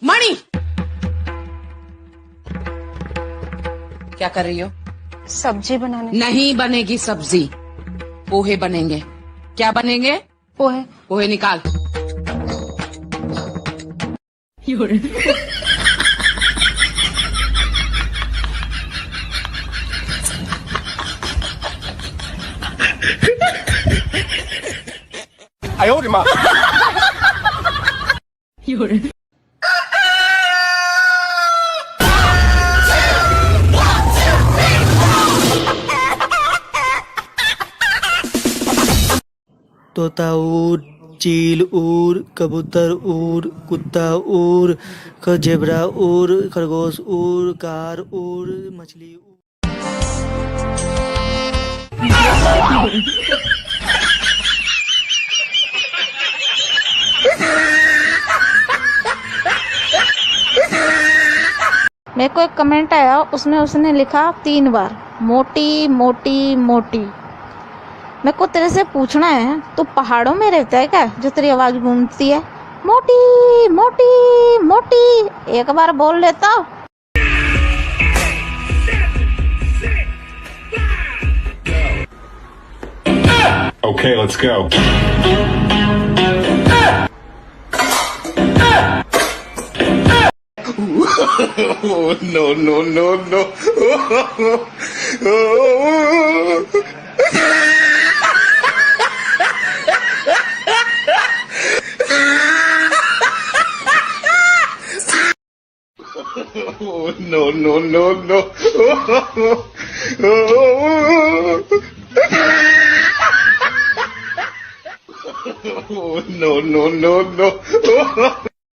मणि, क्या कर रही हो? सब्जी बनाने। नहीं बनेगी सब्जी, पोहे बनेंगे। क्या बनेंगे? पोहे। पोहे निकाल। तोता उड़, चील उड़, कबूतर उड़, कुत्ता उड़, जेब्रा उड़, खरगोश उड़, कार उड़, मछली उड़। मेरे को एक कमेंट आया, उसमें उसने लिखा 3 बार मोटी मोटी मोटी। मेरे को तेरे से पूछना है, तू पहाड़ों में रहता है क्या जो तेरी आवाज गूंजती है? मोटी मोटी मोटी, एक बार बोल लेता। Okay, let's go. No, no, no, no. No, no, no, no. No, no, no, no.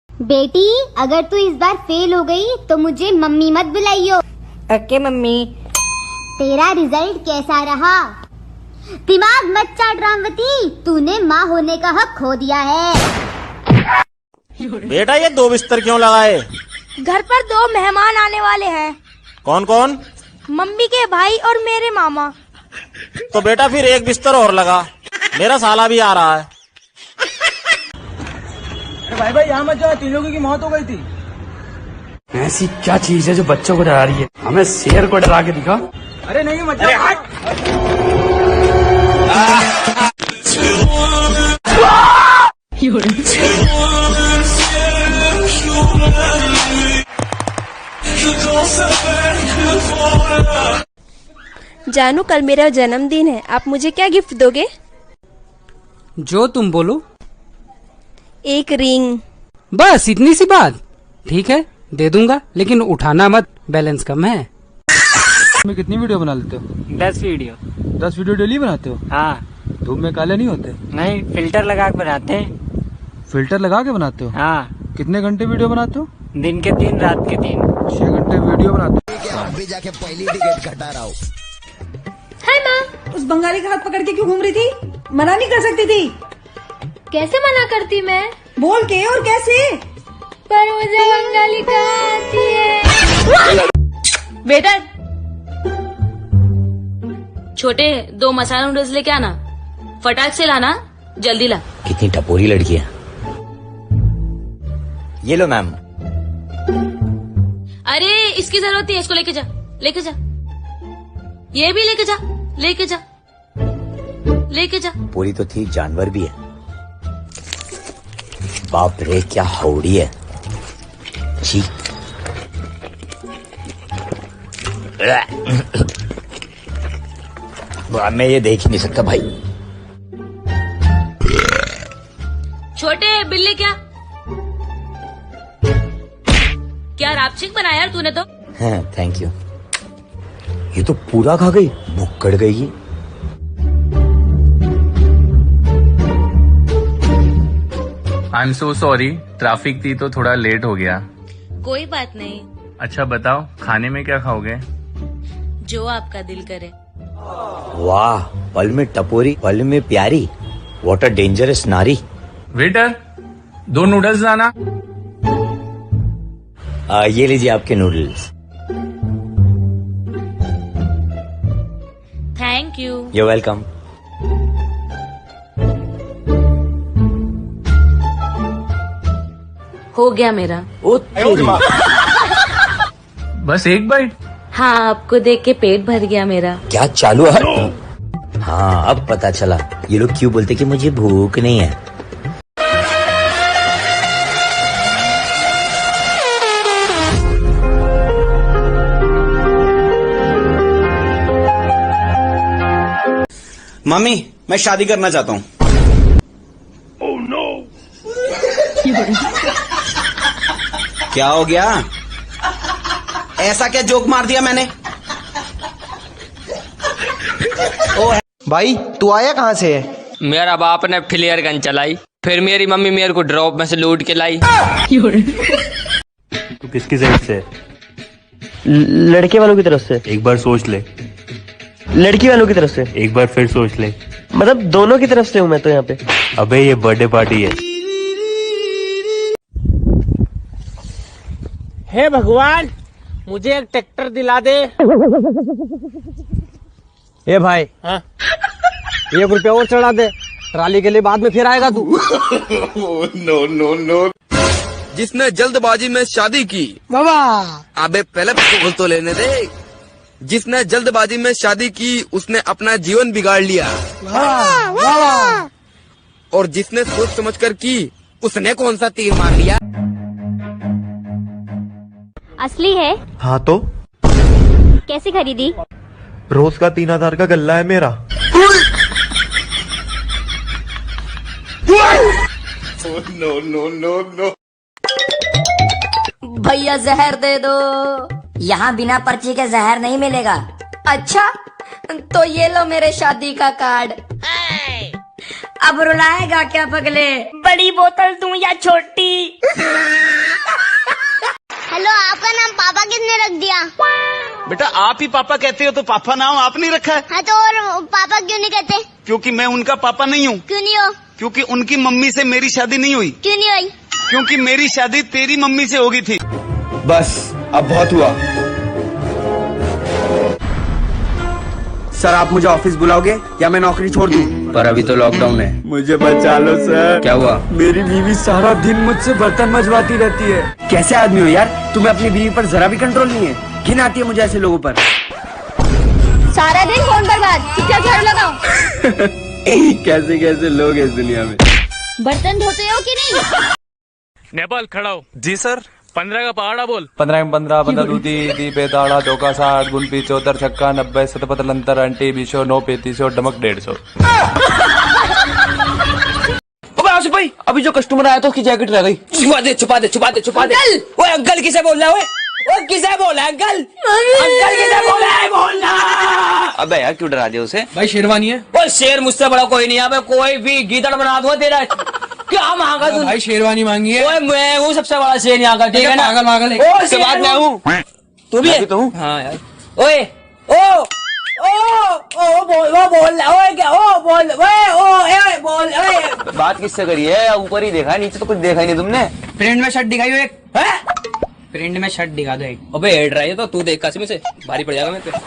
बेटी, अगर तू इस बार फेल हो गई तो मुझे मम्मी मत बुलाइयो। Okay mummy. तेरा रिजल्ट कैसा रहा? दिमाग मत चाट रामवती, तूने माँ होने का हक खो दिया है। बेटा ये 2 बिस्तर क्यों लगाए? घर पर 2 मेहमान आने वाले हैं। कौन कौन? मम्मी के भाई और मेरे मामा। तो बेटा फिर 1 बिस्तर और लगा, मेरा साला भी आ रहा है। भाई भाई यहाँ मत जाओ, 3 लोगों की मौत हो गई थी। ऐसी क्या चीज है जो बच्चों को डरा रही है? हमें शेर को डरा के दिखा। अरे नहीं मत जाओ। जानू, कल मेरा जन्मदिन है, आप मुझे क्या गिफ्ट दोगे? जो तुम बोलो। एक रिंग। बस इतनी सी बात? ठीक है दे दूंगा, लेकिन उठाना मत, बैलेंस कम है। में कितनी वीडियो बना लेते हो? 10 वीडियो। 10 वीडियो डेली बनाते हो? हाँ। धूप में काले नहीं होते? नहीं, फिल्टर लगा के बनाते हैं। फिल्टर लगा के बनाते हो? हाँ। कितने घंटे वीडियो बनाते हो? दिन के 3, रात के 3। 6 घंटे वीडियो बनाते हो? अभी जाके पहली टिकट कटा रहा हूँ। हाय माँ। उस बंगाली का हाथ पकड़ के क्यों घूम रही थी? मना नहीं कर सकती थी? कैसे मना करती मैं? बोल के और कैसे? पर मुझे बंगाली कहाँ आती है? बेटा छोटे 2 मसाला नूडल्स लेके आना, फटाक से लाना, जल्दी ला। कितनी टपोरी लड़की है। ये लो मैम। अरे इसकी जरूरत है, इसको लेके जा, लेके जा। ये भी लेके जा, लेके जा, लेके जा। पूरी तो थी, जानवर भी है। बाप रे क्या हाउडी है। छी। मैं ये देख ही नहीं सकता भाई। छोटे बिल्ली क्या रापचिक बनाया यार तूने तो। हाँ थैंक यू। ये तो पूरा खा गई, भुक्कड़ गई। I am so sorry, traffic थी तो थोड़ा लेट हो गया। कोई बात नहीं। अच्छा बताओ खाने में क्या खाओगे? जो आपका दिल करे। वाह, पल में टपोरी, पल में प्यारी, व्हाट अ डेंजरस नारी। वेटर 2 नूडल्स लाना। ये लीजिए आपके नूडल्स। You're welcome. हो गया मेरा। बस एक बाइट। हाँ, आपको देख के पेट भर गया मेरा। क्या चालू है? हाँ, अब पता चला ये लोग क्यों बोलते कि मुझे भूख नहीं है। मम्मी, मैं शादी करना चाहता हूँ। क्या हो गया? ऐसा क्या जोक मार दिया मैंने? भाई तू आया कहाँ से है? मेरा बाप ने फ्लेयर गन चलाई, फिर मेरी मम्मी मेरे को ड्रॉप में से लूट के लाई। तू किसकी साइड से? लड़के वालों की तरफ से। एक बार सोच ले। लड़की वालों की तरफ से। एक बार फिर सोच ले। मतलब दोनों की तरफ से हूँ मैं तो यहाँ पे। अबे ये बर्थडे पार्टी है। हे भगवान, मुझे एक ट्रैक्टर दिला दे। ए भाई, हाँ? 1 रुपया और चढ़ा दे, ट्राली के लिए बाद में फिर आएगा तू। No no no. जिसने जल्दबाजी में शादी की, बाबा अबे पहले बोल तो लेने दे। जिसने जल्दबाजी में शादी की उसने अपना जीवन बिगाड़ लिया। और जिसने सोच समझकर की उसने कौन सा तीर मार लिया। असली है? हाँ तो कैसे खरीदी? रोज का 3000 का गल्ला है मेरा। No no no no. भैया जहर दे दो। यहाँ बिना पर्ची के जहर नहीं मिलेगा। अच्छा, तो ये लो मेरे शादी का कार्ड। अब रुलाएगा क्या पगले? बड़ी बोतल दूं या छोटी? हेलो, आपका नाम पापा किसने रख दिया? बेटा आप ही पापा कहते हो तो पापा नाम आपने रखा है। हाँ तो और पापा क्यों नहीं कहते? क्योंकि मैं उनका पापा नहीं हूँ। क्यों नहीं हो? क्योंकि उनकी मम्मी से मेरी शादी नहीं हुई। क्यों नहीं हुई? क्योंकि मेरी शादी तेरी मम्मी से होगी थी। बस अब बहुत हुआ। सर आप मुझे ऑफिस बुलाओगे या मैं नौकरी छोड़ दूं? पर अभी तो लॉकडाउन है। मुझे बचा लो सर। क्या हुआ? मेरी बीवी सारा दिन मुझसे बर्तन मजवाती रहती है। कैसे आदमी हो यार, तुम्हें अपनी बीवी पर जरा भी कंट्रोल नहीं है। घिन आती है मुझे ऐसे लोगों पर। सारा दिन फोन पर बात, चुपचाप झाड़ू लगाओ। कैसे कैसे लोग हैं इस दुनिया में। बर्तन धोते हो कि नहीं? नेपाल खड़ा हो। जी सर। 15 का पहाड़ा बोल। 15 में 15 15 दूधी दी बेदाड़ा चौका 60 गुणपी 74 छक्का 90 सतपत लंतर अंटी 20 9 35 डमक 150। आसिफ भाई, अभी जो कस्टमर आया था उसकी जैकेट रह गई। छुपा दे छुपा दे छुपा दे छुपा दे। ओए अंकल किसे बोल रहा है? ओए किसे बोला है अंकल? अंकल किसे बोला है? बोलना। अबे यार क्यों डरा दिया उसे? भाई शेरवानी है। ओए शेर मुझसे बड़ा कोई नहीं है। कोई भी गीदड़ बना दूंगा तेरा। क्या मांगा तू? भाई शेरवानी मांगी है। ओए मैं हूँ सबसे बड़ा शेर यहाँ का, ठीक है ना? पागल उसके बाद मैं हूँ। तू भी है? हाँ यार। ओए ओ बोल वो बोल ओए क्या ओ बोल ओए बोल ओए। बात किससे करी है? ऊपर ही देखा है, नीचे तो कुछ देखा ही नहीं तुमने। प्रिंट में शर्ट दिखाई एक है? प्रिंट में शर्ट दिखा दो एक। अबे हेड रहा है तो तू देख कसम से भारी पड़ जाएगा मेरे पे।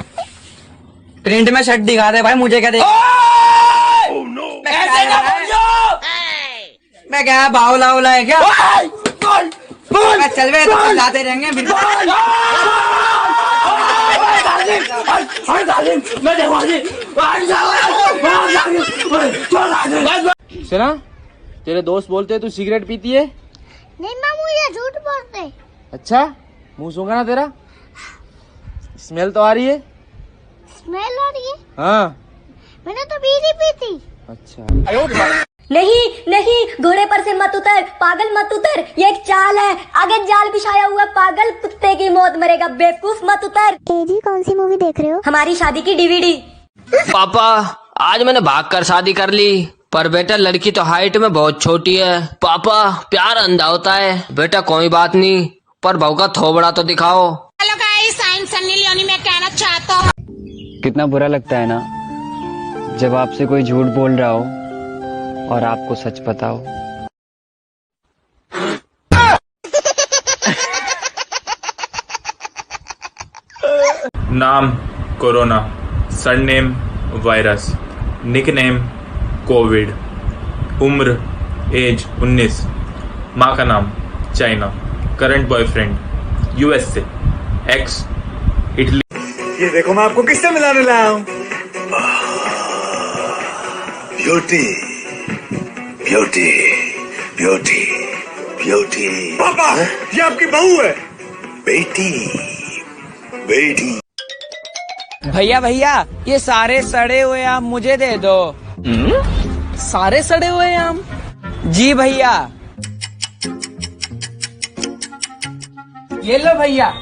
प्रिंट में शर्ट दिखा दे भाई, मुझे क्या देख। ऐसे ना बोलो। मैं क्या बावला उला है क्या? चल बे तो जाते रहेंगे फिर। सुना, तेरे दोस्त बोलते हैं तू सिगरेट पीती है। नहीं मामू, ये झूठ बोलते। अच्छा, मुंह सूंघा ना तेरा? स्मेल तो आ रही है। स्मेल आ रही है? हाँ, मैंने तो बीड़ी पी थी। अच्छा। नहीं नहीं, घोड़े पर से मत उतर, पागल मत उतर, ये एक चाल है, आगे जाल बिछाया हुआ, पागल कुत्ते की मौत मरेगा, बेवकूफ मत उतर। जी कौन सी मूवी देख रहे हो? हमारी शादी की DVD। पापा आज मैंने भाग कर शादी कर ली, पर बेटा लड़की तो हाइट में बहुत छोटी है। पापा प्यार अंधा होता है। बेटा कोई बात नहीं, पर बहू का थोबड़ा तो दिखाओ। Hello guys, I am Sunny Leone. मैं कहना चाहता हूँ, कितना बुरा लगता है ना जब आपसे कोई झूठ बोल रहा हो और आपको सच पता हो। नाम corona, surname virus. Nickname Covid, उम्र एज 19, माँ का नाम चाइना, करंट बॉयफ्रेंड यूएस से, एक्स इटली। ये देखो मैं आपको किससे मिलाने लाया हूँ। Beauty beauty beauty beauty. पापा ये आपकी बहू है। बेटी बेटी। भैया भैया ये सारे सड़े हुए आम मुझे दे दो। सारे सड़े हुए आम? जी भैया। ये लो भैया।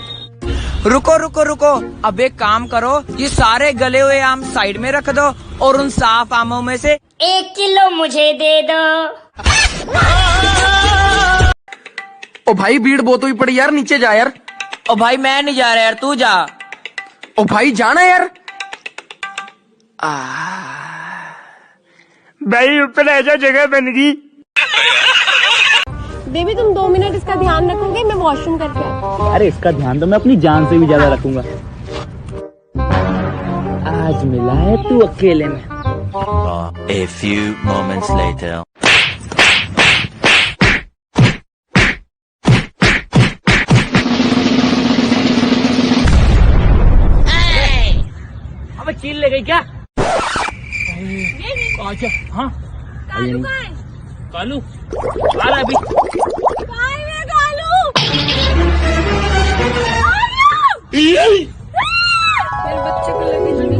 रुको रुको रुको, अब एक काम करो, ये सारे गले हुए आम साइड में रख दो और उन साफ आमों में से 1 किलो मुझे दे दो। ओ भाई भीड़ बहुत हुई पड़ी यार, नीचे जा यार। ओ भाई मैं नहीं जा रहा यार, तू जा। ओ भाई जाना यार। भाई ऊपर ऐसा जगह बन गई। बेबी तुम 2 मिनट इसका ध्यान रखोगे, मैं वॉशरूम करके आती हूँ। अरे इसका ध्यान तो मैं अपनी जान से भी ज्यादा रखूंगा। आज मिला है तू अकेले में। A few moments later. अब चील ले गई क्या? अच्छा हाँ कालू कालू आ रहा अभी। मेरे बच्चे को लगी जमी।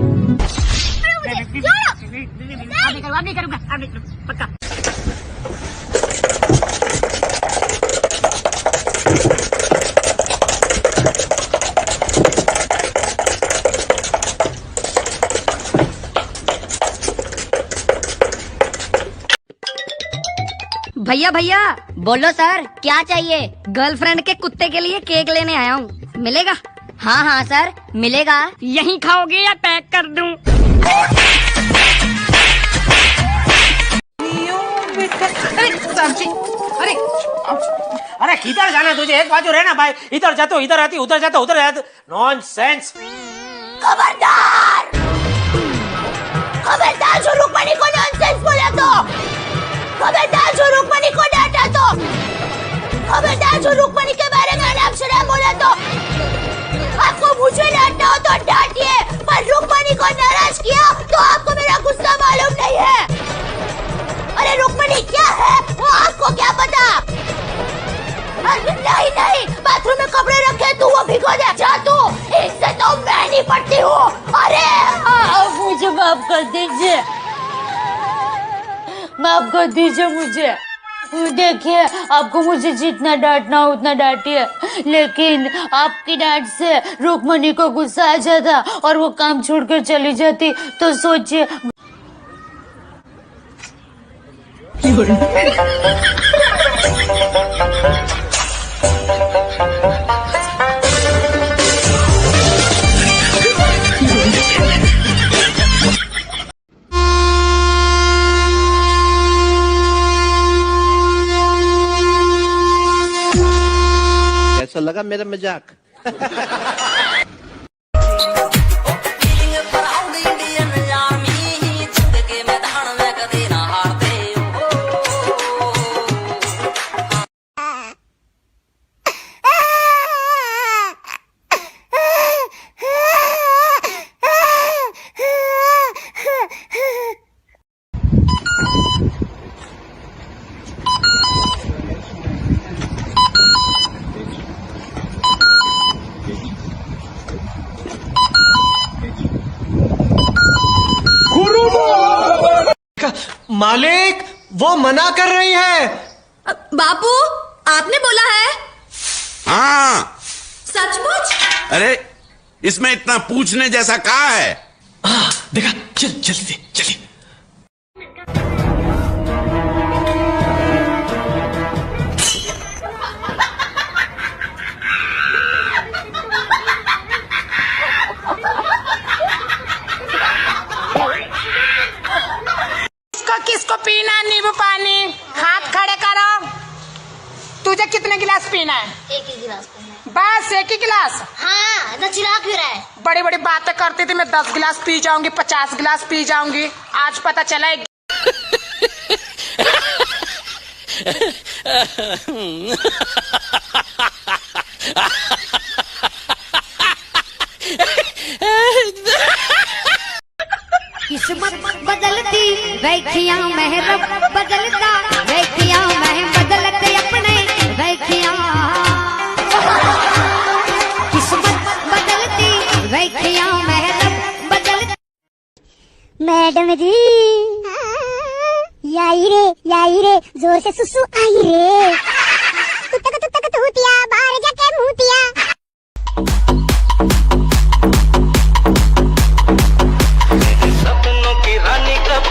अब नहीं करूंगा पक्का। भैया भैया बोलो सर क्या चाहिए? गर्लफ्रेंड के कुत्ते के लिए केक लेने आया हूँ, मिलेगा? हाँ हाँ सर मिलेगा। यहीं खाओगे या पैक कर दूं? अरे अरे किधर जाना तुझे? एक बाजू रहना भाई, इधर जाते हो इधर आती, उधर जाते हो उधर जाते। नॉनसेंस। खबरदार खबरदार जो रुक्मणी को नॉनसेंस बोला तो, खबरदार जो रुक्मणी को डांटा तो, खबरदार जो रुक्मणी के बारे में अनाप-शनाप बोला तो। आपको मुझे डांटना हो तो डांटिए, पर रुक्मणी को नाराज किया तो आपको मेरा गुस्सा मालूम नहीं है। अरे रुक्मणी क्या है वो आपको क्या पता? नहीं नहीं, बाथरूम में कपड़े रखे तू वो भिगो दे। जा तू, इससे तो मैं नहीं पड़ती हूँ। अरे मुझे माफ कर दीजिए, माफ कर दीजिए मुझे। देखिए आपको मुझे जितना डांटना हो उतना डांटिए, लेकिन आपकी डांट से रुक्मणी को गुस्सा आ जाता और वो काम छोड़कर चली जाती, तो सोचिए। कैसा लगा मेरा मजाक? मालिक वो मना कर रही है। बापू आपने बोला है? हाँ। सचमुच? अरे इसमें इतना पूछने जैसा कहा है? देखा, चल जल्दी जल्दी। किसको पीना नींबू पानी? हाथ खड़े करो। तुझे कितने गिलास पीना है? एक ही गिलास पीना है। बस एक ही गिलास? हाँ, इतना चिल्ला क्यों रहा है? बड़ी बड़ी बातें करती थी, मैं 10 गिलास पी जाऊंगी, 50 गिलास पी जाऊंगी, आज पता चला एक किस्मत बदलती वैखिया महरब बदलता वैखिया मह बदलते अपने वैखिया किस्मत बदलती वैखिया महरब बदलती। मैडम जी याई रे जोर से सुसु आई रे तुत्तक तूतिया बाहर जाके मुतिया। सपनों की रानी कब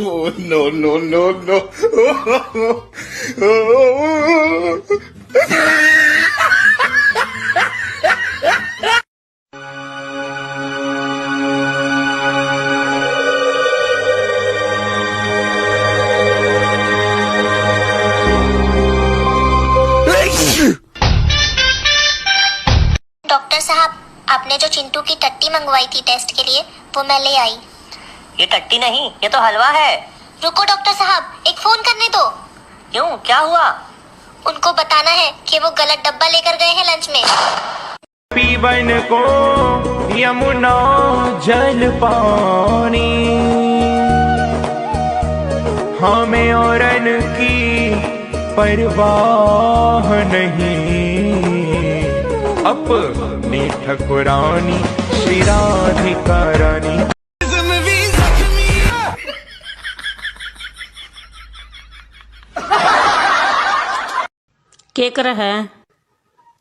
Oh, no, no, no, no. Doctor साहब, आपने जो चिंटू की टट्टी मंगवाई थी टेस्ट के लिए, वो मैं ले आई। ये टट्टी नहीं, ये तो हलवा है। रुको डॉक्टर साहब, एक फोन करने दो। क्यों, क्या हुआ? उनको बताना है कि वो गलत डब्बा लेकर गए हैं लंच में। पीवन को यमुना जल पानी हमें औरन की परवाह नहीं, अपनी ठकुरानी श्री राधिका रानी। क्या कर रहा है?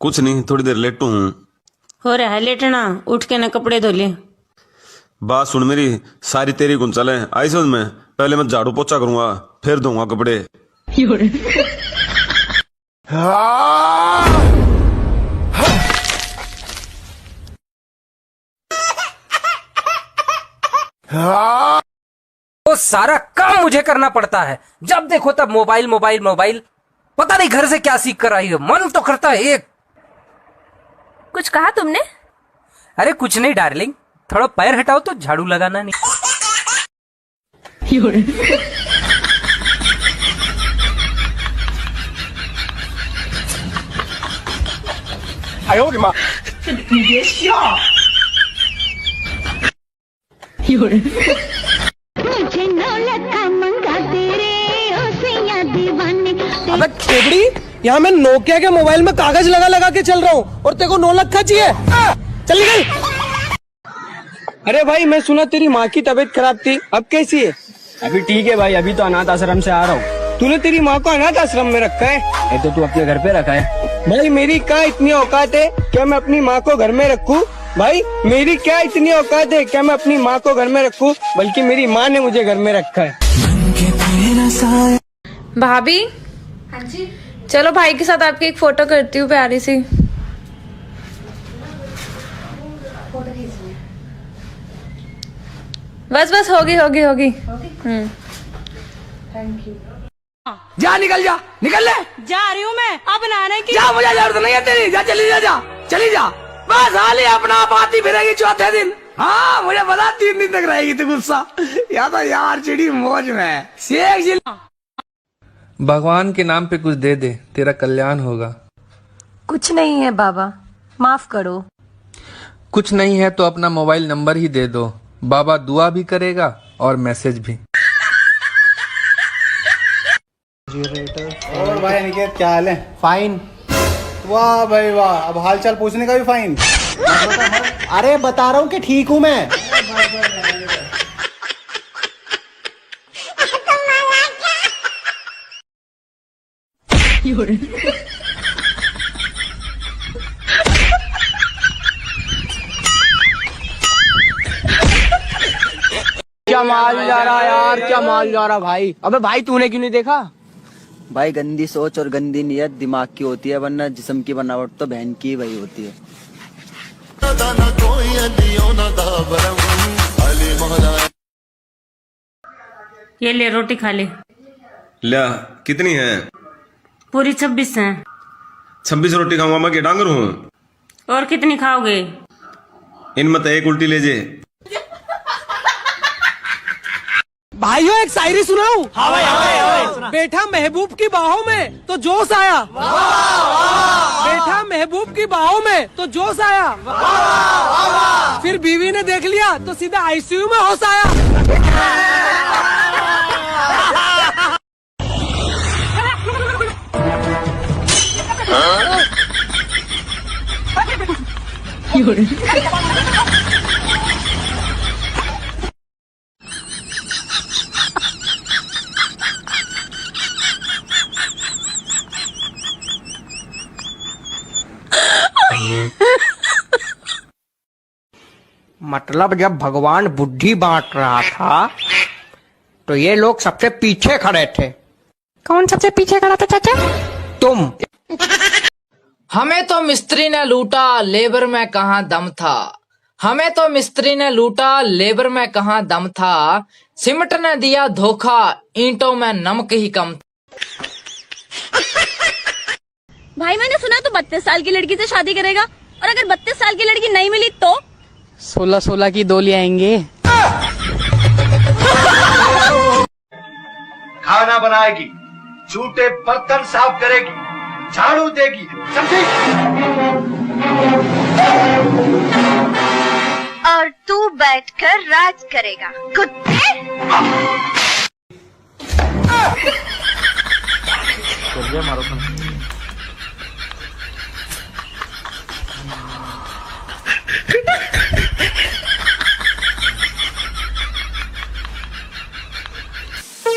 कुछ नहीं, थोड़ी देर लेटू हूँ। हो रहा है लेटना, उठ के ना कपड़े धो ले। बात सुन मेरी, सारी तेरी गुंचल है, आई समझ में? पहले मैं झाड़ू पोछा करूंगा, फिर धोऊंगा कपड़े। वो सारा काम मुझे करना पड़ता है, जब देखो तब मोबाइल मोबाइल मोबाइल। पता नहीं घर से क्या सीख कर आई हो, मन तो करता है एक। कुछ कहा तुमने? अरे कुछ नहीं डार्लिंग, थोड़ा पैर हटाओ तो झाड़ू लगाना नहीं। मुझे नौलखा मंगा तेरे ओसियां दीवाने। अबे खेबड़ी, यहाँ मैं नोकिया के मोबाइल में कागज लगा लगा के चल रहा हूँ और तेरे को 9 लाख चाहिए? चल निकल। अरे भाई, मैं सुना तेरी माँ की तबीयत खराब थी, अब कैसी है? अभी ठीक है भाई, अभी तो अनाथ आश्रम से आ रहा हूँ। तूने तेरी माँ को अनाथ आश्रम में रखा है? ये तो तू अपने घर पे रखा है। भाई मेरी क्या इतनी औकात है क्या मैं अपनी माँ को घर में रखूं? भाई मेरी क्या इतनी औकात है क्या मैं अपनी माँ को घर में रखूं? बल्कि मेरी माँ ने मुझे घर में रखा है। भाभी, हाँ जी, चलो भाई के साथ आपकी एक फोटो करती हूँ प्यारी सी। फोटो खींचनी है। बस बस होगी होगी होगी। Thank you. जा निकल, जा निकल ले। जा रही हूँ मैं, अब नहाने की। जा, मुझे जरूरत नहीं है तेरी, जा चली जा, जा चली जा। बस हाल ही अपना पाती फिरेगी चौथे दिन। हाँ मुझे पता 3 दिन तक रहेगी तू गुस्सा। या तो यार चिड़ी मौज में शेख जी। भगवान के नाम पे कुछ दे दे, तेरा कल्याण होगा। कुछ नहीं है बाबा, माफ करो। कुछ नहीं है तो अपना मोबाइल नंबर ही दे दो, बाबा दुआ भी करेगा और मैसेज भी। और भाई अनिकेत क्या हाल है? फाइन। वाह भाई वाह, अब हाल चाल पूछने का भी फाइन? अरे बता रहा हूँ कि ठीक हूँ मैं। क्या माल जा रहा यार, क्या माल जा रहा भाई। अबे भाई तूने क्यों नहीं देखा? भाई गंदी सोच और गंदी नियत दिमाग की होती है, वरना जिस्म की बनावट तो बहन की वही होती है। ये ले रोटी खा ले। लिया कितनी है? पूरी 26 है। 26 रोटी खाऊंगा मैं, क्या डांगर हूँ? और कितनी खाओगे? इनमें तो एक उल्टी ले जे। भाइयों एक शायरी सुनाऊं? हाँ भाई, बैठा महबूब की बाहों में तो जोश आया, बैठा महबूब की बाहों में तो जोश आया, फिर बीवी ने देख लिया तो सीधा आईसीयू में होश आया। मतलब जब भगवान बुद्धि बांट रहा था तो ये लोग सबसे पीछे खड़े थे। कौन सबसे पीछे खड़ा था चाचा? तुम। हमें तो मिस्त्री ने लूटा, लेबर में कहाँ दम था। हमें तो मिस्त्री ने लूटा, लेबर में कहाँ दम था। सिमट ने दिया धोखा, ईंटों में नमक ही कम। भाई मैंने सुना तो 32 साल की लड़की से शादी करेगा, और अगर 32 साल की लड़की नहीं मिली तो 16-16 की डोली आएंगे। खाना बनाएगी, जूठे बर्तन साफ करेगी, झाड़ू देगी, समझी? और तू बैठकर राज करेगा, कुत्ते। मारो